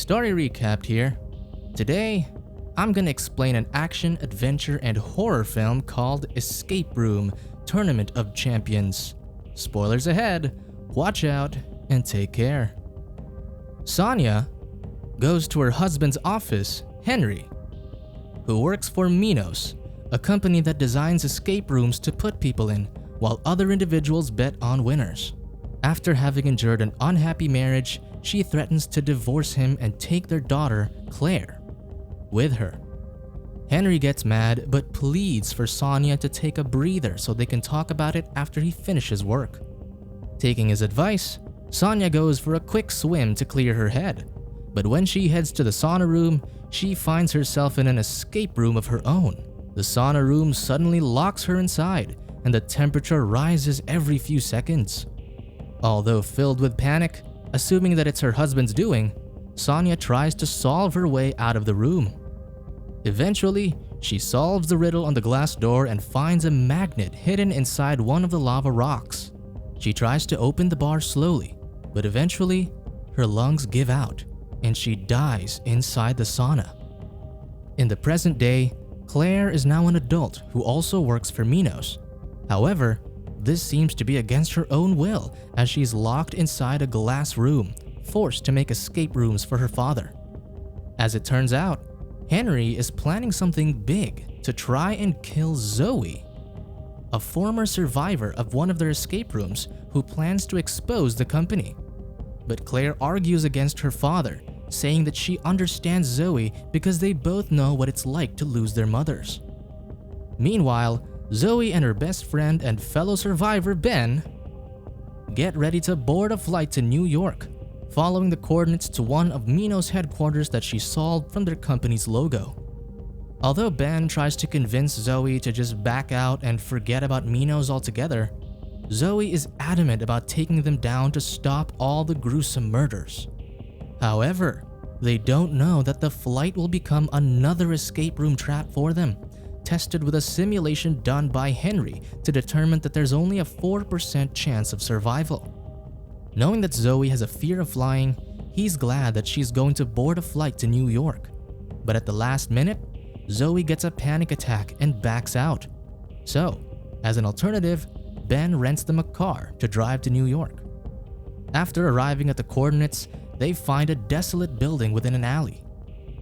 Story recapped here. Today, I'm gonna explain an action, adventure, and horror film called Escape Room: Tournament of Champions. Spoilers ahead, watch out, and take care. Sonia goes to her husband's office, Henry, who works for Minos, a company that designs escape rooms to put people in, while other individuals bet on winners. After having endured an unhappy marriage, she threatens to divorce him and take their daughter, Claire, with her. Henry gets mad but pleads for Sonia to take a breather so they can talk about it after he finishes work. Taking his advice, Sonia goes for a quick swim to clear her head, but when she heads to the sauna room, she finds herself in an escape room of her own. The sauna room suddenly locks her inside, and the temperature rises every few seconds. Although filled with panic, assuming that it's her husband's doing, Sonia tries to solve her way out of the room. Eventually, she solves the riddle on the glass door and finds a magnet hidden inside one of the lava rocks. She tries to open the bar slowly, but eventually, her lungs give out and she dies inside the sauna. In the present day, Claire is now an adult who also works for Minos. However, this seems to be against her own will as she's locked inside a glass room, forced to make escape rooms for her father. As it turns out, Henry is planning something big to try and kill Zoey, a former survivor of one of their escape rooms who plans to expose the company. But Claire argues against her father, saying that she understands Zoey because they both know what it's like to lose their mothers. Meanwhile, Zoey and her best friend and fellow survivor Ben get ready to board a flight to New York, following the coordinates to one of Minos' headquarters that she solved from their company's logo. Although Ben tries to convince Zoey to just back out and forget about Minos altogether, Zoey is adamant about taking them down to stop all the gruesome murders. However, they don't know that the flight will become another escape room trap for them, tested with a simulation done by Henry to determine that there's only a 4% chance of survival. Knowing that Zoey has a fear of flying, he's glad that she's going to board a flight to New York. But at the last minute, Zoey gets a panic attack and backs out. So, as an alternative, Ben rents them a car to drive to New York. After arriving at the coordinates, they find a desolate building within an alley.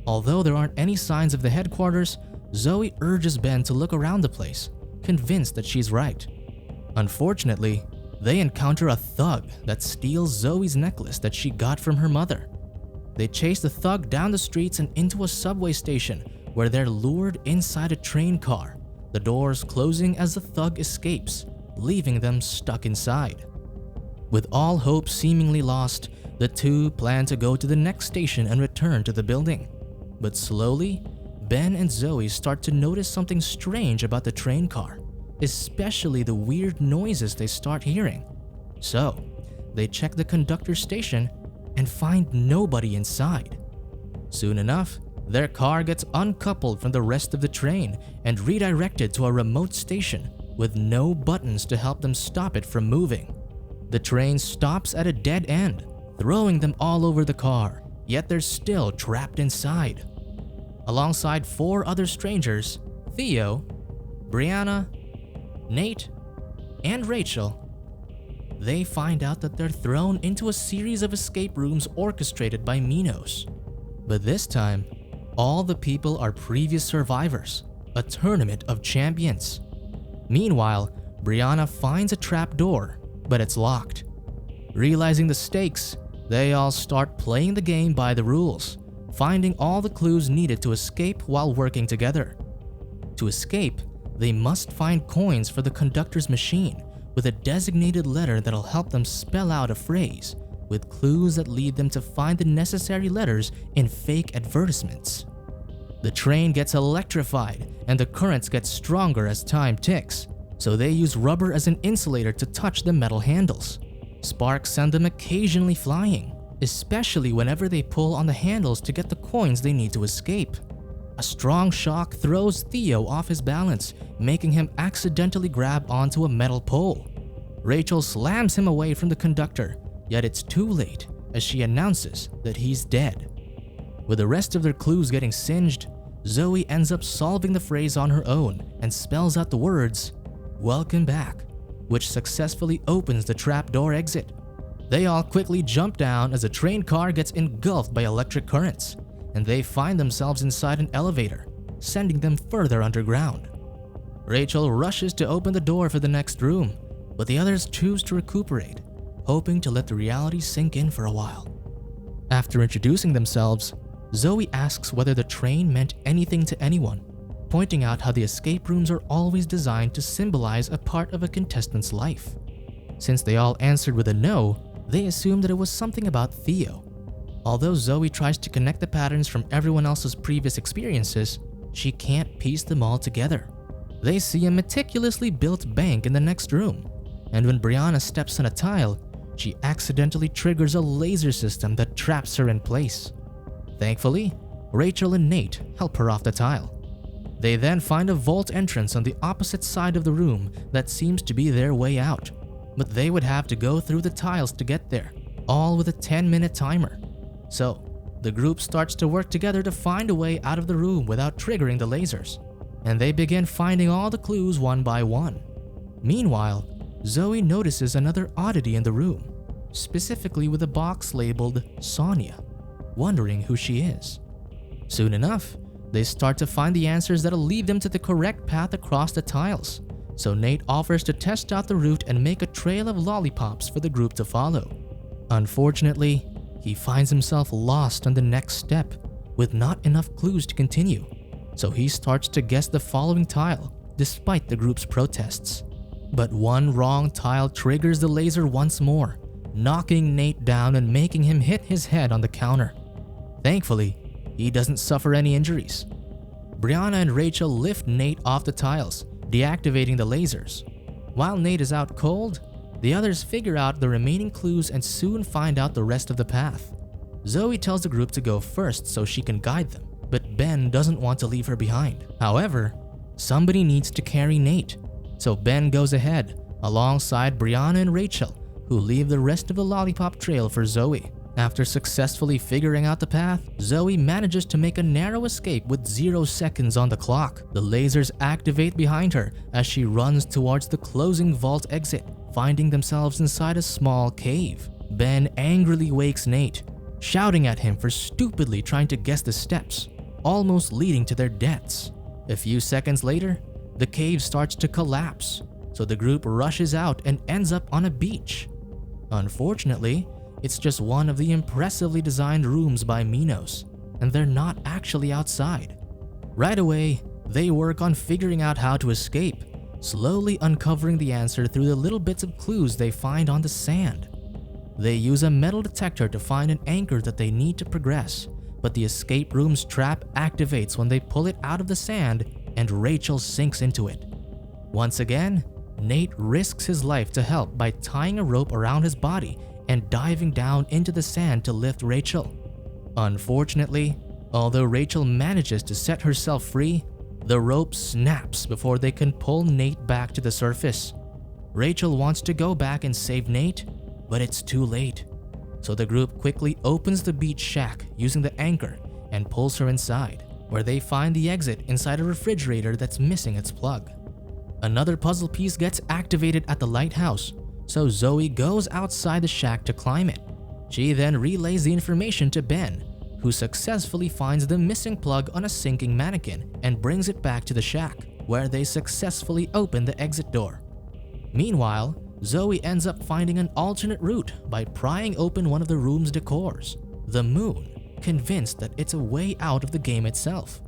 Although there aren't any signs of the headquarters, Zoey urges Ben to look around the place, convinced that she's right. Unfortunately, they encounter a thug that steals Zoey's necklace that she got from her mother. They chase the thug down the streets and into a subway station where they're lured inside a train car, the doors closing as the thug escapes, leaving them stuck inside. With all hope seemingly lost, the two plan to go to the next station and return to the building. But slowly, Ben and Zoey start to notice something strange about the train car, especially the weird noises they start hearing. So, they check the conductor's station and find nobody inside. Soon enough, their car gets uncoupled from the rest of the train and redirected to a remote station with no buttons to help them stop it from moving. The train stops at a dead end, throwing them all over the car, yet they're still trapped inside. Alongside 4 other strangers, Theo, Brianna, Nate, and Rachel, they find out that they're thrown into a series of escape rooms orchestrated by Minos. But this time, all the people are previous survivors, a tournament of champions. Meanwhile, Brianna finds a trap door, but it's locked. Realizing the stakes, they all start playing the game by the rules, finding all the clues needed to escape while working together. To escape, they must find coins for the conductor's machine with a designated letter that'll help them spell out a phrase, with clues that lead them to find the necessary letters in fake advertisements. The train gets electrified and the currents get stronger as time ticks, so they use rubber as an insulator to touch the metal handles. Sparks send them occasionally flying, especially whenever they pull on the handles to get the coins they need to escape. A strong shock throws Theo off his balance, making him accidentally grab onto a metal pole. Rachel slams him away from the conductor, yet it's too late as she announces that he's dead. With the rest of their clues getting singed, Zoey ends up solving the phrase on her own and spells out the words, "Welcome back," which successfully opens the trapdoor exit. They all quickly jump down as a train car gets engulfed by electric currents, and they find themselves inside an elevator, sending them further underground. Rachel rushes to open the door for the next room, but the others choose to recuperate, hoping to let the reality sink in for a while. After introducing themselves, Zoey asks whether the train meant anything to anyone, pointing out how the escape rooms are always designed to symbolize a part of a contestant's life. Since they all answered with a no, they assumed that it was something about Theo. Although Zoey tries to connect the patterns from everyone else's previous experiences, she can't piece them all together. They see a meticulously built bank in the next room, and when Brianna steps on a tile, she accidentally triggers a laser system that traps her in place. Thankfully, Rachel and Nate help her off the tile. They then find a vault entrance on the opposite side of the room that seems to be their way out, but they would have to go through the tiles to get there, all with a 10-minute timer. So, the group starts to work together to find a way out of the room without triggering the lasers, and they begin finding all the clues one by one. Meanwhile, Zoey notices another oddity in the room, specifically with a box labeled Sonia, wondering who she is. Soon enough, they start to find the answers that'll lead them to the correct path across the tiles, so Nate offers to test out the route and make a trail of lollipops for the group to follow. Unfortunately, he finds himself lost on the next step, with not enough clues to continue, so he starts to guess the following tile, despite the group's protests. But one wrong tile triggers the laser once more, knocking Nate down and making him hit his head on the counter. Thankfully, he doesn't suffer any injuries. Brianna and Rachel lift Nate off the tiles, deactivating the lasers. While Nate is out cold, the others figure out the remaining clues and soon find out the rest of the path. Zoey tells the group to go first so she can guide them, but Ben doesn't want to leave her behind. However, somebody needs to carry Nate, so Ben goes ahead, alongside Brianna and Rachel, who leave the rest of the lollipop trail for Zoey. After successfully figuring out the path, Zoey manages to make a narrow escape with 0 seconds on the clock. The lasers activate behind her as she runs towards the closing vault exit, finding themselves inside a small cave. Ben angrily wakes Nate, shouting at him for stupidly trying to guess the steps, almost leading to their deaths. A few seconds later, the cave starts to collapse, so the group rushes out and ends up on a beach. Unfortunately, it's just one of the impressively designed rooms by Minos, and they're not actually outside. Right away, they work on figuring out how to escape, slowly uncovering the answer through the little bits of clues they find on the sand. They use a metal detector to find an anchor that they need to progress, but the escape room's trap activates when they pull it out of the sand and Rachel sinks into it. Once again, Nate risks his life to help by tying a rope around his body and diving down into the sand to lift Rachel. Unfortunately, although Rachel manages to set herself free, the rope snaps before they can pull Nate back to the surface. Rachel wants to go back and save Nate, but it's too late. So the group quickly opens the beach shack using the anchor and pulls her inside, where they find the exit inside a refrigerator that's missing its plug. Another puzzle piece gets activated at the lighthouse, so Zoey goes outside the shack to climb it. She then relays the information to Ben, who successfully finds the missing plug on a sinking mannequin and brings it back to the shack, where they successfully open the exit door. Meanwhile, Zoey ends up finding an alternate route by prying open one of the room's decors, the moon, convinced that it's a way out of the game itself.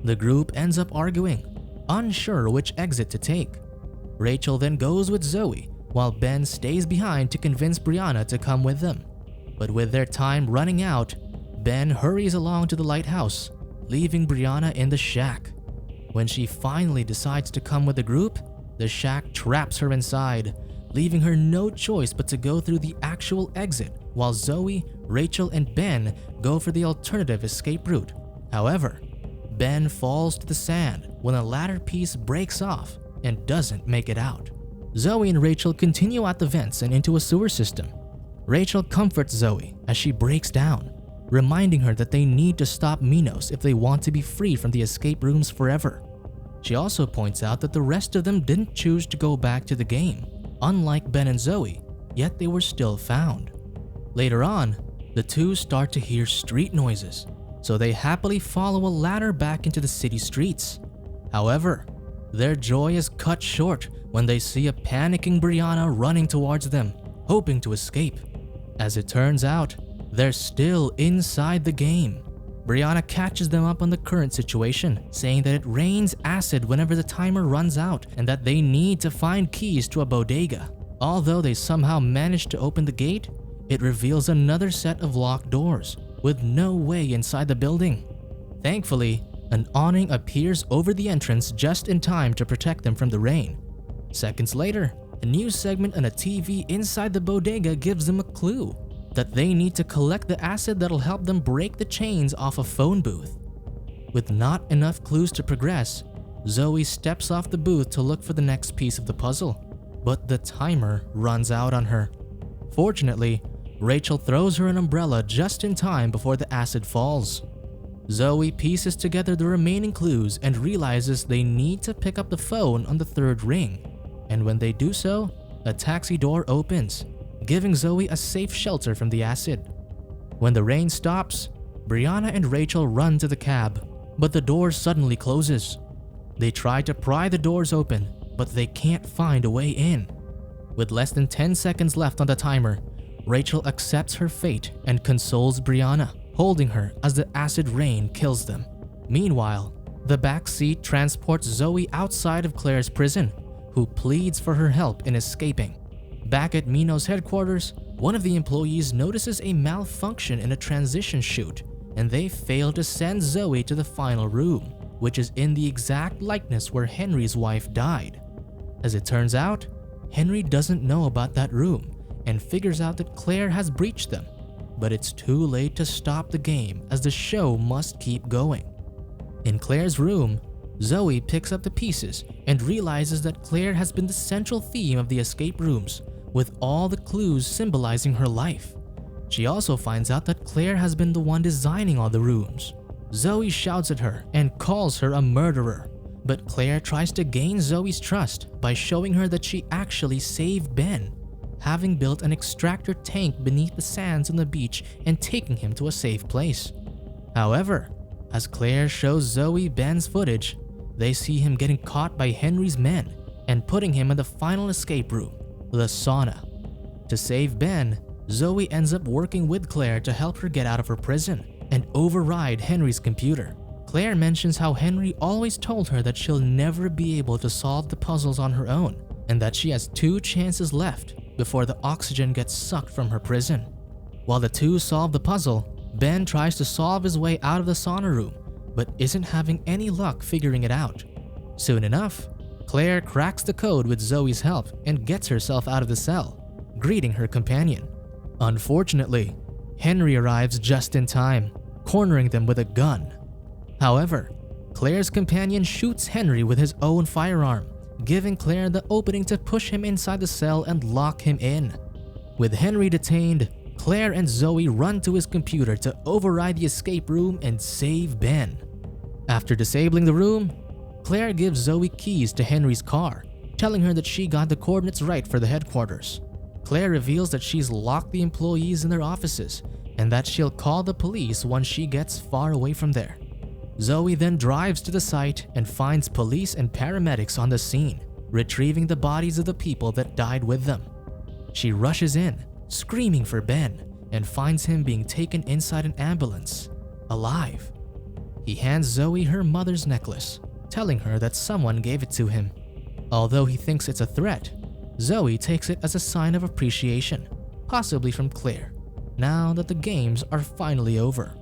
The group ends up arguing, unsure which exit to take. Rachel then goes with Zoey, while Ben stays behind to convince Brianna to come with them. But with their time running out, Ben hurries along to the lighthouse, leaving Brianna in the shack. When she finally decides to come with the group, the shack traps her inside, leaving her no choice but to go through the actual exit, while Zoey, Rachel, and Ben go for the alternative escape route. However, Ben falls to the sand when a ladder piece breaks off and doesn't make it out. Zoey and Rachel continue out the vents and into a sewer system. Rachel comforts Zoey as she breaks down, reminding her that they need to stop Minos if they want to be free from the escape rooms forever. She also points out that the rest of them didn't choose to go back to the game, unlike Ben and Zoey, yet they were still found. Later on, the two start to hear street noises, so they happily follow a ladder back into the city streets. However, their joy is cut short when they see a panicking Brianna running towards them, hoping to escape. As it turns out, they're still inside the game. Brianna catches them up on the current situation, saying that it rains acid whenever the timer runs out and that they need to find keys to a bodega. Although they somehow manage to open the gate, it reveals another set of locked doors with no way inside the building. Thankfully, an awning appears over the entrance just in time to protect them from the rain. Seconds later, a news segment on a TV inside the bodega gives them a clue that they need to collect the acid that'll help them break the chains off a phone booth. With not enough clues to progress, Zoey steps off the booth to look for the next piece of the puzzle, but the timer runs out on her. Fortunately, Rachel throws her an umbrella just in time before the acid falls. Zoey pieces together the remaining clues and realizes they need to pick up the phone on the third ring, and when they do so, a taxi door opens, giving Zoey a safe shelter from the acid. When the rain stops, Brianna and Rachel run to the cab, but the door suddenly closes. They try to pry the doors open, but they can't find a way in. With less than 10 seconds left on the timer, Rachel accepts her fate and consoles Brianna, holding her as the acid rain kills them. Meanwhile, the back seat transports Zoey outside of Claire's prison, who pleads for her help in escaping. Back at Minos headquarters, one of the employees notices a malfunction in a transition chute, and they fail to send Zoey to the final room, which is in the exact likeness where Henry's wife died. As it turns out, Henry doesn't know about that room and figures out that Claire has breached them, but it's too late to stop the game as the show must keep going. In Claire's room, Zoey picks up the pieces and realizes that Claire has been the central theme of the escape rooms, with all the clues symbolizing her life. She also finds out that Claire has been the one designing all the rooms. Zoey shouts at her and calls her a murderer, but Claire tries to gain Zoey's trust by showing her that she actually saved Ben, having built an extractor tank beneath the sands on the beach and taking him to a safe place. However, as Claire shows Zoey Ben's footage, they see him getting caught by Henry's men and putting him in the final escape room, the sauna. To save Ben, Zoey ends up working with Claire to help her get out of her prison and override Henry's computer. Claire mentions how Henry always told her that she'll never be able to solve the puzzles on her own and that she has 2 chances left before the oxygen gets sucked from her prison. While the two solve the puzzle, Ben tries to solve his way out of the sauna room, but isn't having any luck figuring it out. Soon enough, Claire cracks the code with Zoey's help and gets herself out of the cell, greeting her companion. Unfortunately, Henry arrives just in time, cornering them with a gun. However, Claire's companion shoots Henry with his own firearm, giving Claire the opening to push him inside the cell and lock him in. With Henry detained, Claire and Zoey run to his computer to override the escape room and save Ben. After disabling the room, Claire gives Zoey keys to Henry's car, telling her that she got the coordinates right for the headquarters. Claire reveals that she's locked the employees in their offices and that she'll call the police once she gets far away from there. Zoey then drives to the site and finds police and paramedics on the scene, retrieving the bodies of the people that died with them. She rushes in, screaming for Ben, and finds him being taken inside an ambulance, alive. He hands Zoey her mother's necklace, telling her that someone gave it to him. Although he thinks it's a threat, Zoey takes it as a sign of appreciation, possibly from Claire, now that the games are finally over.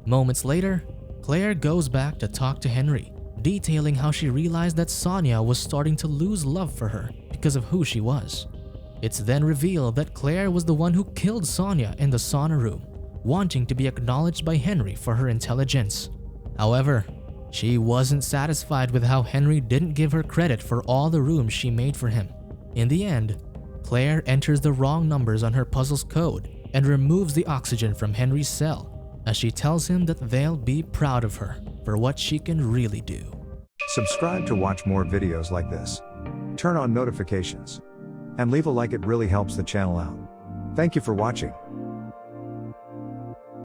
Moments later, Claire goes back to talk to Henry, detailing how she realized that Sonia was starting to lose love for her because of who she was. It's then revealed that Claire was the one who killed Sonia in the sauna room, wanting to be acknowledged by Henry for her intelligence. However, she wasn't satisfied with how Henry didn't give her credit for all the rooms she made for him. In the end, Claire enters the wrong numbers on her puzzle's code and removes the oxygen from Henry's cell, as she tells him that they'll be proud of her for what she can really do. Subscribe to watch more videos like this. Turn on notifications. And leave a like, it really helps the channel out. Thank you for watching.